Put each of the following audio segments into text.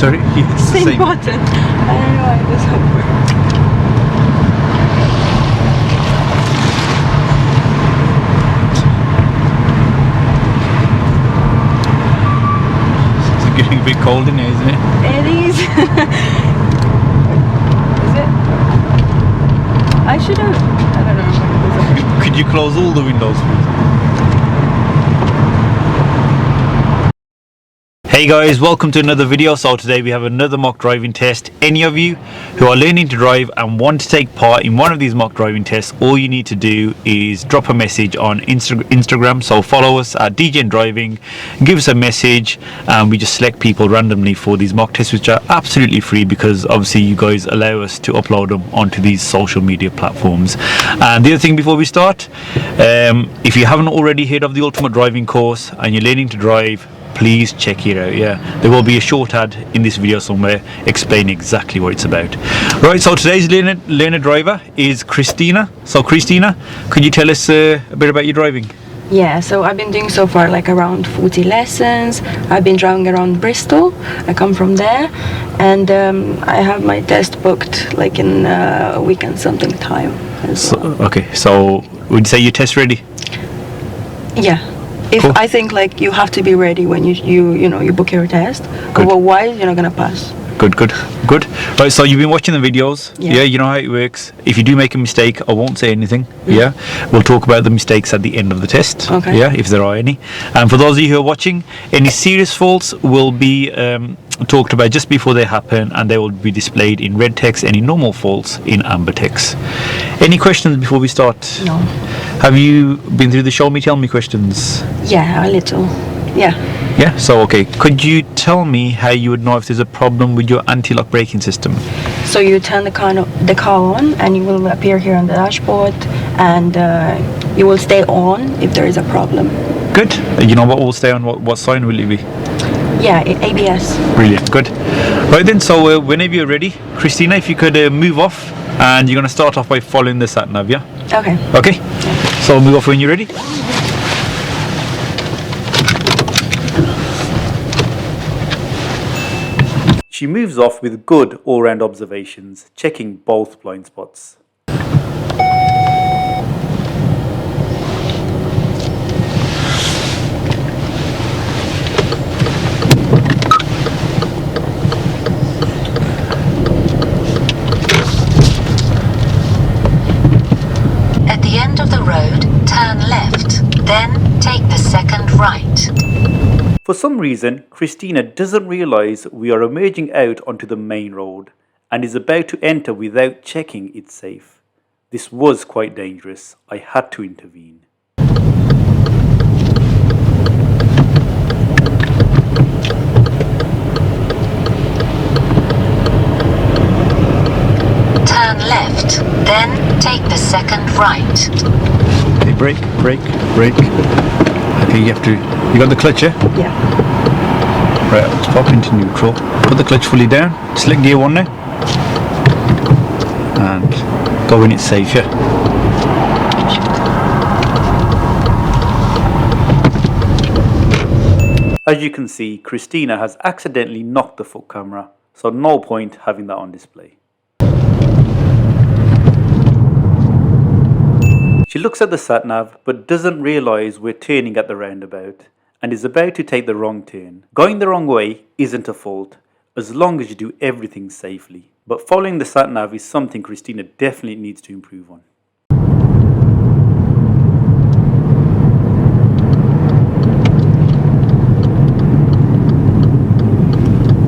Sorry? It's the same button. I don't know why it doesn't work. It's getting a bit cold in here, isn't it? It is. Is it? I should have. I don't know. Could you close all the windows, please? Hey guys, welcome to another video. So today we have another mock driving test. Any of you who are learning to drive and want to take part in one of these mock driving tests, all you need to do is drop a message on Instagram. So follow us at DJN Driving, give us a message, and we just select people randomly for these mock tests, which are absolutely free because obviously you guys allow us to upload them onto these social media platforms. And the other thing before we start, if you haven't already heard of the Ultimate Driving course and you're learning to drive, please check it out. There will be a short ad in this video somewhere explaining exactly what it's about. Right, so today's learner driver is Christina. So Christina, could you tell us a bit about your driving? Yeah, so I've been doing so far like around 40 lessons. I've been driving around Bristol. I come from there, and I have my test booked like in a week and something time as well. Okay, so would you say you're test ready? Yeah. Cool. I think like you have to be ready when you book your test. Good. Otherwise you're not gonna pass. Good. Right, so you've been watching the videos. Yeah, you know how it works. If you do make a mistake, I won't say anything. We'll talk about the mistakes at the end of the test. Okay. If there are any. And for those of you who are watching, any serious faults will be talked about just before they happen, and they will be displayed in red text. Any normal faults in amber text. Any questions before we start? No. Have you been through the show me tell me questions? Yeah, a little. Yeah, so okay, could you tell me how you would know if there's a problem with your anti-lock braking system? So you turn the car on, and you will appear here on the dashboard, and you will stay on if there is a problem. Good. You know what will stay on? What sign will it be? Yeah, ABS. Brilliant. Good. Right then, so whenever you're ready, Christina, if you could move off, and you're going to start off by following the sat nav, yeah? Okay. So move off when you're ready. She moves off with good all-round observations, checking both blind spots. At the end of the road, turn left, then take the second right. For some reason, Christina doesn't realise we are emerging out onto the main road and is about to enter without checking it's safe. This was quite dangerous. I had to intervene. Turn left, then take the second right. Okay, brake. Okay, you got the clutch, yeah? Yeah. Right, let's pop into neutral. Put the clutch fully down. Select gear 1 now. And go when it's safe, yeah? As you can see, Christina has accidentally knocked the foot camera, so no point having that on display. She looks at the sat-nav but doesn't realise we're turning at the roundabout and is about to take the wrong turn. Going the wrong way isn't a fault as long as you do everything safely. But following the sat-nav is something Christina definitely needs to improve on.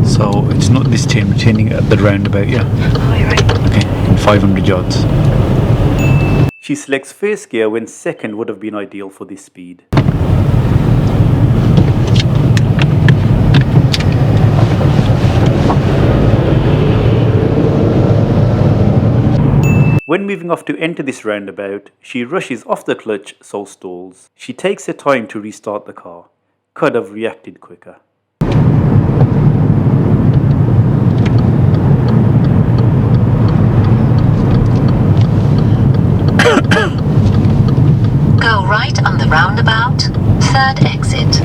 So it's not this turn, we're turning at the roundabout, yeah? Oh, you're right. Okay, in 500 yards. She selects first gear when second would have been ideal for this speed. When moving off to enter this roundabout, she rushes off the clutch so stalls. She takes her time to restart the car. Could have reacted quicker. Go right on the roundabout, third exit.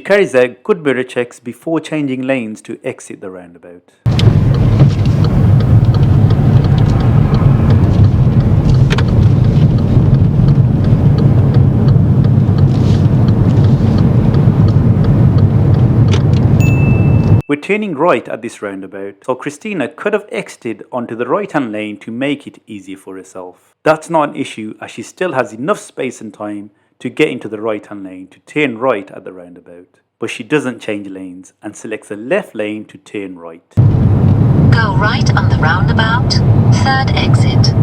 carries out good mirror checks before changing lanes to exit the roundabout. We're turning right at this roundabout, so Christina could have exited onto the right hand lane to make it easier for herself. That's not an issue as she still has enough space and time to get into the right hand lane to turn right at the roundabout. But she doesn't change lanes and selects the left lane to turn right. Go right on the roundabout, third exit.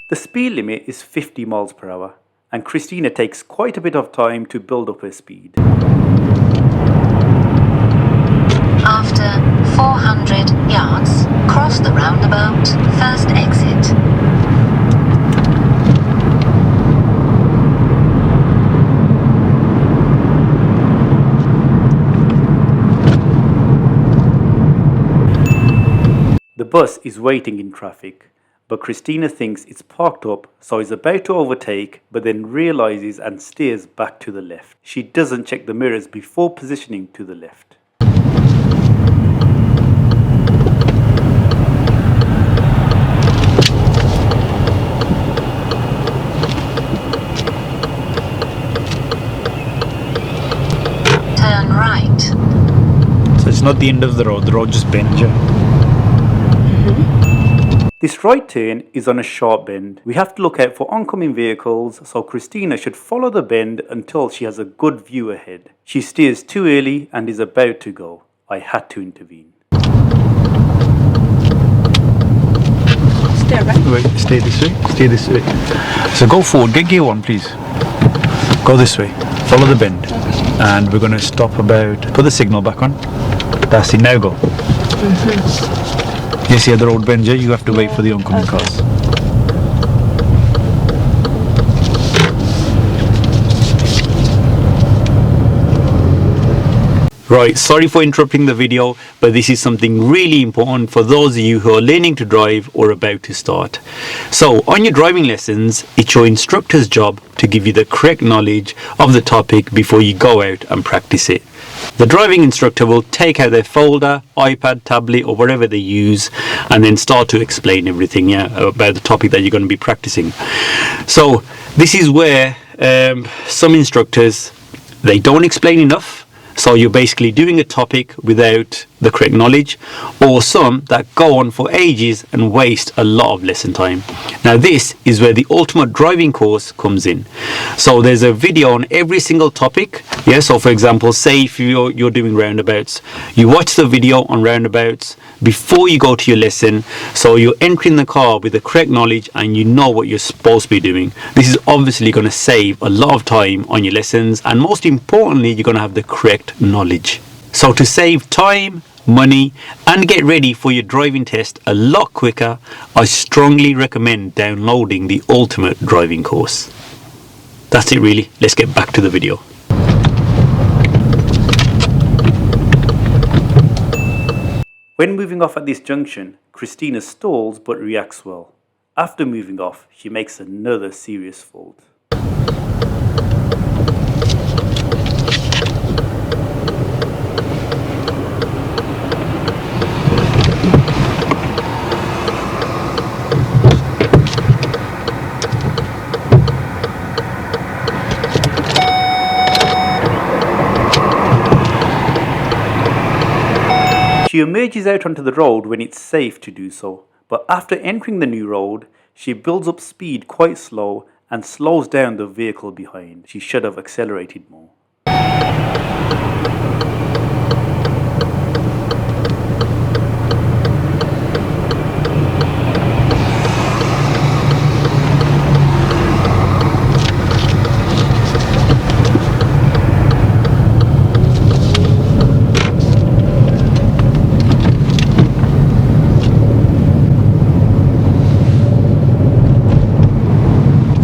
The speed limit is 50 miles per hour, and Christina takes quite a bit of time to build up her speed. After 400 yards, cross the roundabout, first exit. The bus is waiting in traffic, but Christina thinks it's parked up, so is about to overtake, but then realizes and steers back to the left. She doesn't check the mirrors before positioning to the left. Turn right. So it's not the end of the road just bends you. This right turn is on a sharp bend. We have to look out for oncoming vehicles, so Christina should follow the bend until she has a good view ahead. She steers too early and is about to go. I had to intervene. Stay right. Wait, stay this way, stay this way. So go forward, get gear 1 please. Go this way, follow the bend. And we're going to stop about, put the signal back on. That's it, now go. You see the road bend, you have to wait for the oncoming cars. Right, sorry for interrupting the video, but this is something really important for those of you who are learning to drive or about to start. So, on your driving lessons, it's your instructor's job to give you the correct knowledge of the topic before you go out and practice it. The driving instructor will take out their folder, iPad, tablet or whatever they use and then start to explain everything about the topic that you're going to be practicing. So this is where some instructors, they don't explain enough. So you're basically doing a topic without the correct knowledge, or some that go on for ages and waste a lot of lesson time. Now this is where the ultimate driving course comes in. So there's a video on every single topic. Yeah, so for example, say if you're doing roundabouts, you watch the video on roundabouts before you go to your lesson, so you're entering the car with the correct knowledge and you know what you're supposed to be doing. This is obviously going to save a lot of time on your lessons, and most importantly, you're going to have the correct knowledge. So to save time, money and get ready for your driving test a lot quicker, I strongly recommend downloading the ultimate driving course. That's it really, let's get back to the video. When moving off at this junction, Christina stalls but reacts well. After moving off, she makes another serious fault. She emerges out onto the road when it's safe to do so, but after entering the new road, she builds up speed quite slow and slows down the vehicle behind. She should have accelerated more.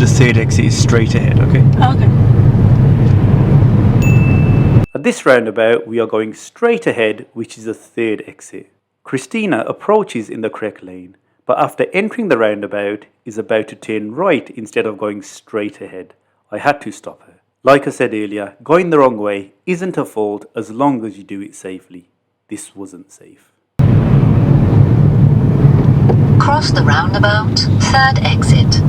the third exit is straight ahead, okay? Okay. At this roundabout, we are going straight ahead, which is the third exit. Christina approaches in the correct lane, but after entering the roundabout, is about to turn right instead of going straight ahead. I had to stop her. Like I said earlier, going the wrong way isn't a fault as long as you do it safely. This wasn't safe. Cross the roundabout, third exit.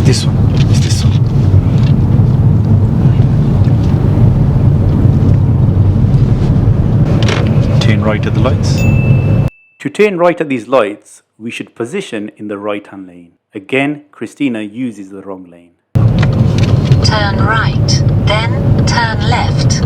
This one. It's this one. Turn right at the lights. To turn right at these lights, we should position in the right-hand lane. Again, Christina uses the wrong lane. Turn right, then turn left.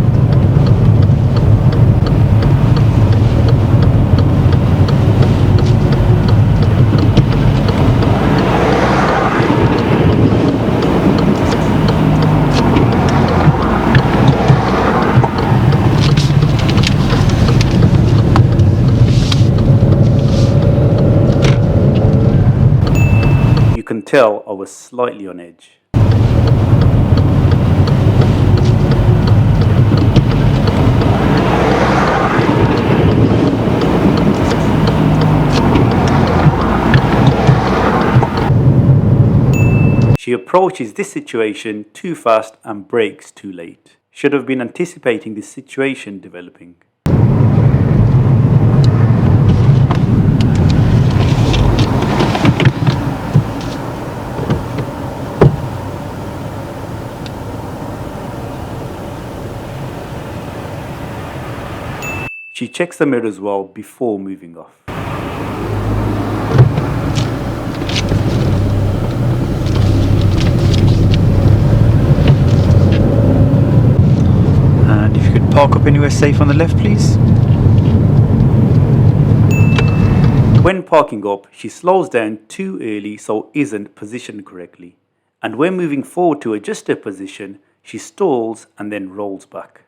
You can tell I was slightly on edge. She approaches this situation too fast and brakes too late. Should have been anticipating this situation developing. She checks the mirrors well before moving off. And if you could park up anywhere safe on the left, please. When parking up, she slows down too early so isn't positioned correctly. And when moving forward to adjust her position, she stalls and then rolls back.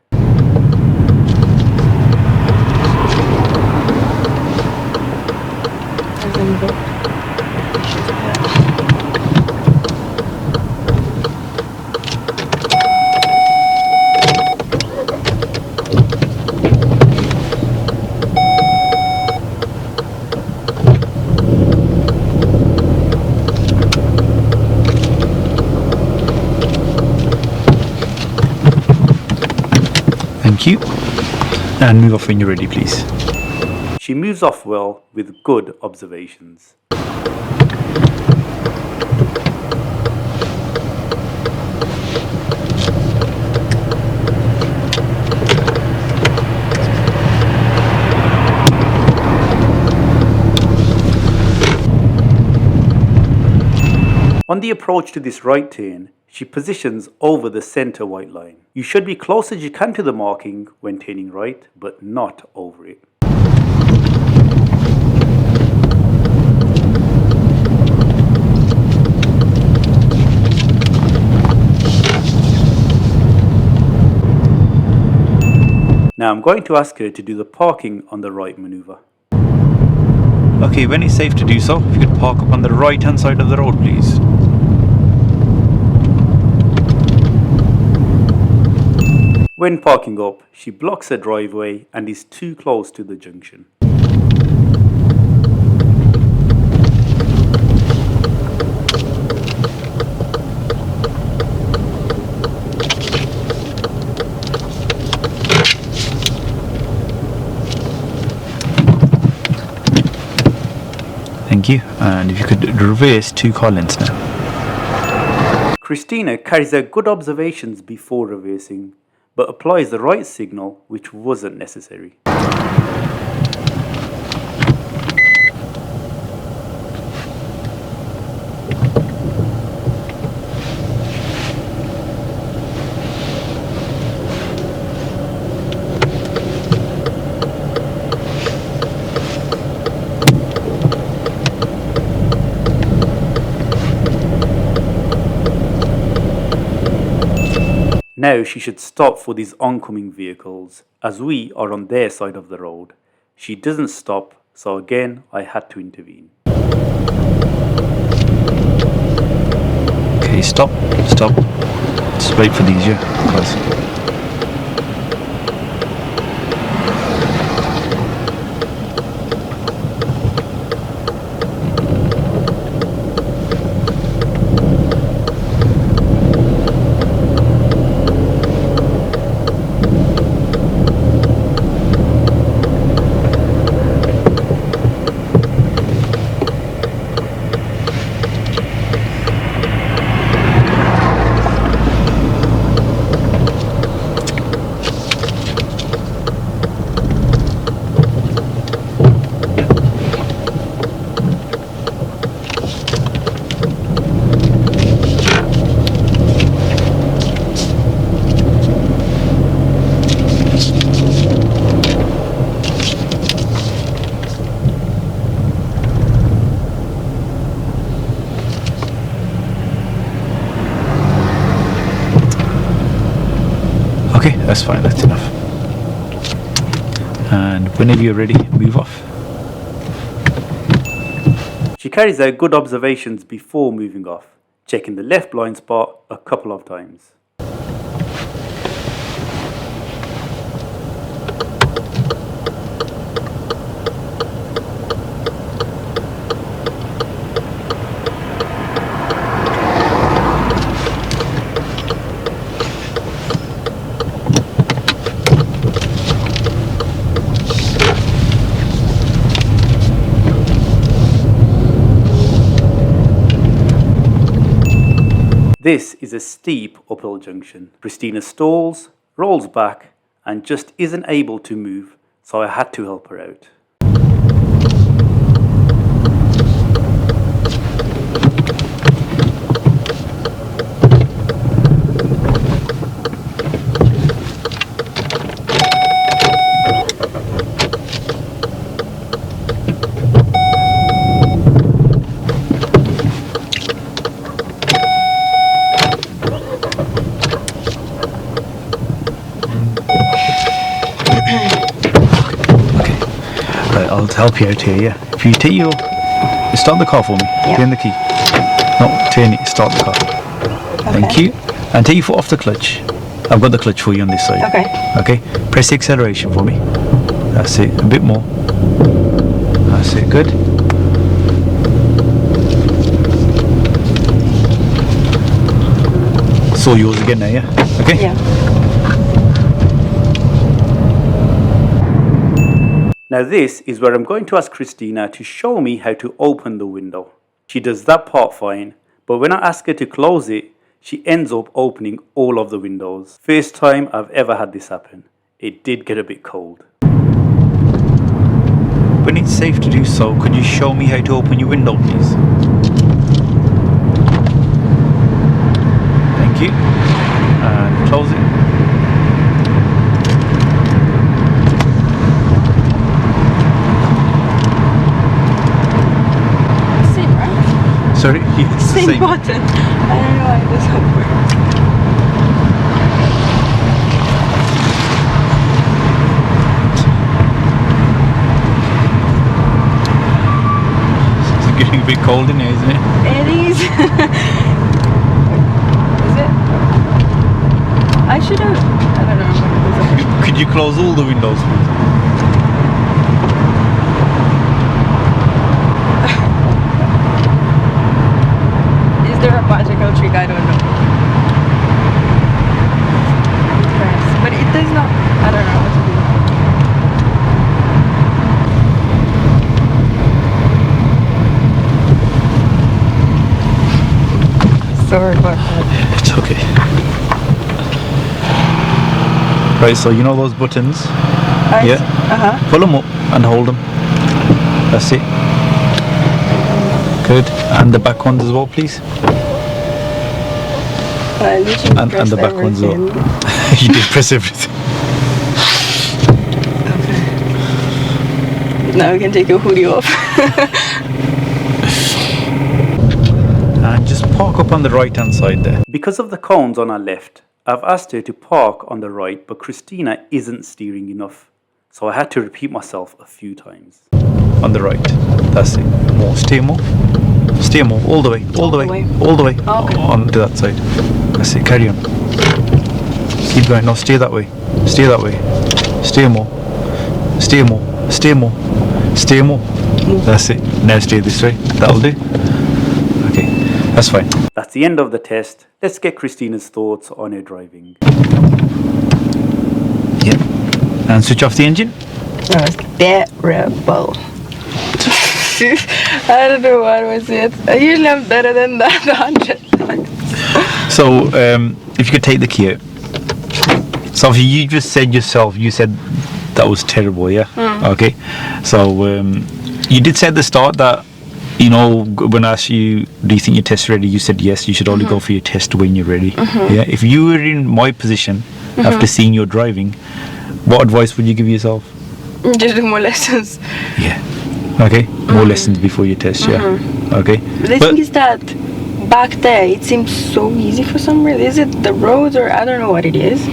Thank you. And move off when you're ready, please. She moves off well with good observations. On the approach to this right turn, she positions over the centre white line. You should be close as you can to the marking when turning right, but not over it. Now I'm going to ask her to do the parking on the right manoeuvre. Okay, when it's safe to do so, if you could park up on the right hand side of the road, please. When parking up, she blocks her driveway and is too close to the junction. Thank you. And if you could reverse 2 car lengths now. Christina carries out good observations before reversing, but applies the right signal, which wasn't necessary. Now she should stop for these oncoming vehicles, as we are on their side of the road. She doesn't stop, so again I had to intervene. Okay, stop. Just wait for these, yeah, guys. Okay, that's fine, that's enough. And whenever you're ready, move off. She carries out good observations before moving off, checking the left blind spot a couple of times. This is a steep uphill junction. Christina stalls, rolls back, and just isn't able to move, so I had to help her out. I'll help you out here, yeah. If you take your... Start the car for me. Yeah. Turn the key. No, turn it. Start the car. Okay. Thank you. And take your foot off the clutch. I've got the clutch for you on this side. Okay. Okay. Press the acceleration for me. That's it. A bit more. That's it. Good. It's all yours again now, yeah? Okay? Yeah. Now this is where I'm going to ask Christina to show me how to open the window. She does that part fine, but when I ask her to close it, she ends up opening all of the windows. First time I've ever had this happen. It did get a bit cold. When it's safe to do so, could you show me how to open your window, please? Thank you. And close it. Sorry, it's the same button. I don't know why it doesn't work. It's getting a bit cold in here, isn't it? It is. Is it? I should have. I don't know what it is. Could you close all the windows, please? Is there a magical trick? I don't know. Press. But it does not. I don't know what to do. Sorry about that. It's okay. Right, so you know those buttons? Yeah. Pull them up and hold them. That's it. Good. And the back ones as well, please. I literally And pressed the back ones as everything. well. You did press everything. Okay. Now we can take your hoodie off. And just park up on the right hand side there. Because of the cones on our left, I've asked her to park on the right, but Christina isn't steering enough. So I had to repeat myself a few times. On the right. That's it. More. Steer more. Steer more. All the way. All the way. All the way. Okay. On to that side. That's it. Carry on. Keep going. No, steer that way. Steer that way. Steer more. Steer more. Steer more. Steer more. That's it. Now steer this way. That'll do. Okay. That's fine. That's the end of the test. Let's get Christina's thoughts on her driving. Yep. And switch off the engine. That was terrible. I don't know what was it. Usually I'm better than that 100 times. So, if you could take the key out. So, you just said yourself, you said that was terrible, yeah? Okay. So, you did say at the start that, you know, when I asked you, do you think your test's ready? You said yes, you should only go for your test when you're ready. Yeah. If you were in my position, after seeing your driving, what advice would you give yourself? Just do more lessons. Yeah. Okay. More lessons before your test, yeah. Okay. But the thing is that back there it seems so easy for some reason. Is it the roads or I don't know what it is?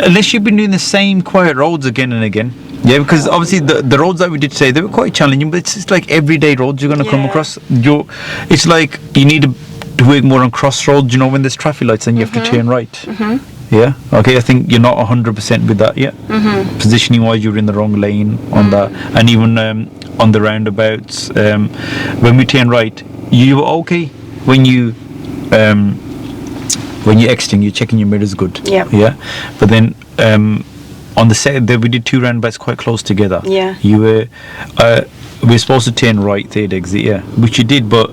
Unless you've been doing the same quiet roads again and again. Yeah, because obviously the roads that we did today, they were quite challenging, but it's just like everyday roads you're going to come across. It's like you need to work more on crossroads, you know, when there's traffic lights and you have to turn right. Yeah, okay, I think you're not 100% with that yet. Positioning wise, you're in the wrong lane on that. And even on the roundabouts, when we turn right, you were okay when you exiting, you're checking your mirrors good. Yeah, but then on the second, we did 2 roundabouts quite close together. Yeah. You were, we were supposed to turn right, third exit, yeah, which you did, but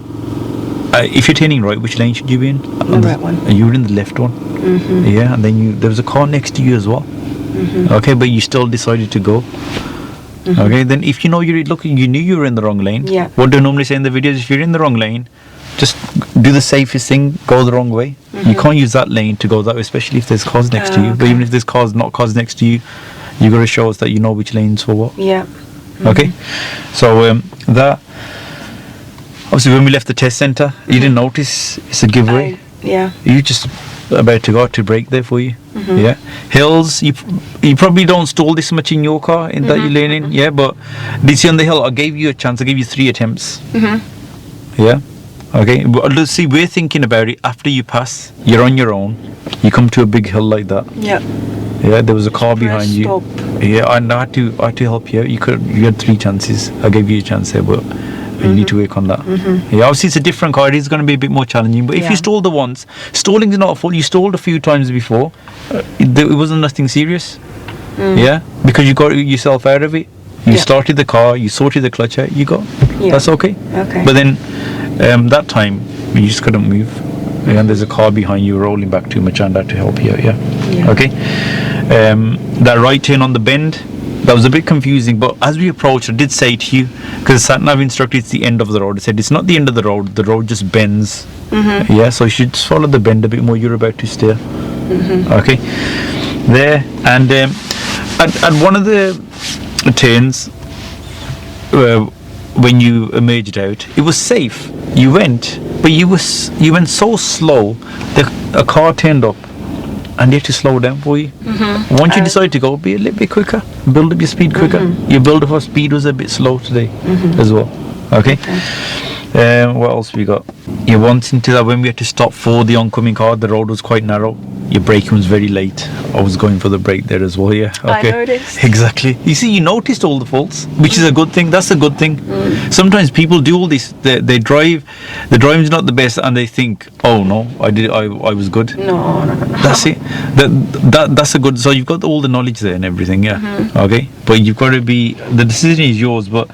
if you're turning right, which lane should you be in? The right one. You were in the left one. Yeah, and then there was a car next to you as well. Okay, but you still decided to go. Okay, then if you know you're looking, you knew you were in the wrong lane. Yeah. What do I normally say in the videos? If you're in the wrong lane, just do the safest thing, go the wrong way. You can't use that lane to go that way, especially if there's cars next to you. But even if there's not cars next to you, you got to show us that you know which lane's for what. Yeah. Okay, so that obviously when we left the test center, you didn't notice it's a giveaway. Yeah. You just about to go to brake there for you. Yeah, hills. You probably don't stall this much in your car in that you're learning. Yeah, but did you see on the hill? I gave you a chance. I gave you 3 attempts. Yeah. Okay. But let's see. We're thinking about it after you pass. You're on your own. You come to a big hill like that. Yeah. Yeah. There was a car behind you. Stop. Yeah. And I had to help you out. You had 3 chances. I gave you a chance there, but you need to work on that. Yeah, obviously it's a different car. It's going to be a bit more challenging. But if you stall the once, stalling is not a fault. You stalled a few times before. It wasn't nothing serious. Yeah, because you got yourself out of it. You started the car. You sorted the clutch out. You got. That's okay. Okay. But then that time you just couldn't move. Yeah, and there's a car behind you rolling back too much, and I had to help you out. Yeah. Okay. That right turn on the bend. That was a bit confusing, but as we approached, I did say to you, because the sat-nav instructor, it's the end of the road. I said, it's not the end of the road just bends. Yeah, so you should just follow the bend a bit more. You're about to steer. Okay, there. And at one of the turns, when you emerged out, it was safe. You went, but you went so slow that a car turned up. And you have to slow down for you. Once you decide to go, be a little bit quicker. Build up your speed quicker. Your build-up of speed was a bit slow today as well. Okay. What else we got? You once into that when we had to stop for the oncoming car, the road was quite narrow. Your braking was very late. I was going for the brake there as well. Yeah. Okay. I noticed. Exactly. You see, you noticed all the faults, which is a good thing. That's a good thing. Sometimes people do all this. They drive. The driving's not the best, and they think, "Oh no, I was good." No. That's it. That's a good. So you've got all the knowledge there and everything. Yeah. Okay. But you've got to be. The decision is yours. But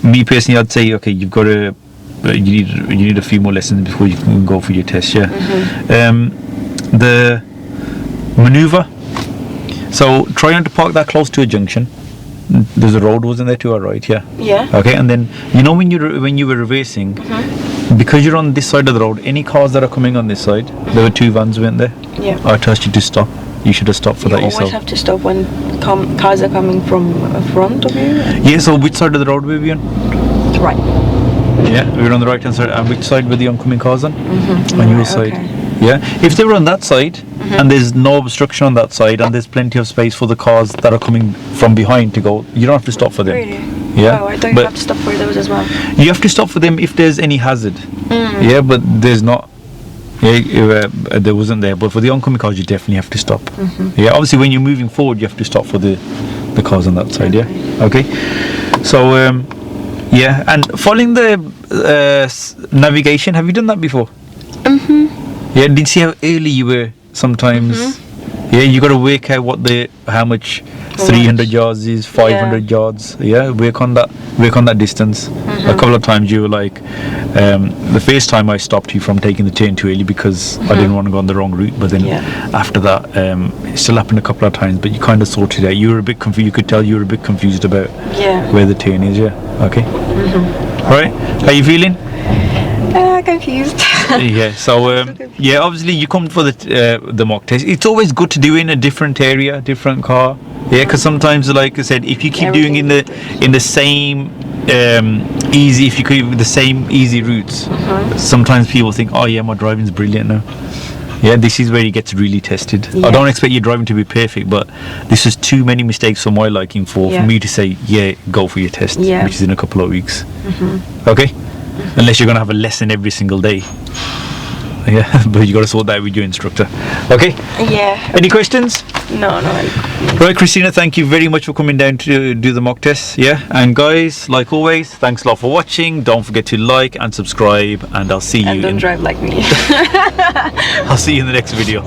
me personally, I'd say, okay, you've got to. You need a few more lessons before you can go for your test. Yeah. The manoeuvre. So try not to park that close to a junction. There's a road, wasn't there, to our right? Yeah. Yeah. Okay, and then when you were reversing, because you're on this side of the road, any cars that are coming on this side, there were 2 vans went there. Yeah. I asked you to stop. You should have stopped for that yourself. You always have to stop when cars are coming from front of you. Yeah. So which side of the road were we on? Right. Yeah, we were on the right hand side. And which side were the oncoming cars on? On your side. Yeah, if they were on that side and there's no obstruction on that side and there's plenty of space for the cars that are coming from behind to go, you don't have to stop for them. Really? Yeah, Oh, I thought you but have to stop for those as well. you have to stop for them if there's any hazard. Yeah, but there's not. Yeah, there wasn't there. But for the oncoming cars, you definitely have to stop. Yeah, obviously when you're moving forward, you have to stop for the cars on that side. Yeah. Okay. So yeah, and following the navigation, have you done that before? Yeah, did you see how early you were sometimes? Yeah, you got to work out how much 300 yards is, 500 yards. Yeah, work on that distance. A couple of times you were like, the first time I stopped you from taking the turn too early because I didn't want to go on the wrong route. But then after that, it still happened a couple of times. But you kind of sorted it out. You were a bit confused. You could tell you were a bit confused about where the turn is. Yeah. Okay. All right. How you feeling? Confused. Yeah, so yeah, obviously you come for the mock test. It's always good to do in a different area, different car. Yeah, because sometimes, like I said, if you keep doing in the same easy, if you keep the same easy routes, sometimes people think, oh yeah, my driving's brilliant now. Yeah, this is where it gets really tested. I don't expect your driving to be perfect, but this is too many mistakes for my liking for me to say, yeah, go for your test, which is in a couple of weeks. Okay. Unless you're going to have a lesson every single day. Yeah, but you got to sort that out with your instructor. Okay? Yeah. Any questions? No. Right, Christina, thank you very much for coming down to do the mock test. Yeah, and guys, like always, thanks a lot for watching. Don't forget to like and subscribe, and I'll see you. And don't drive like me. I'll see you in the next video.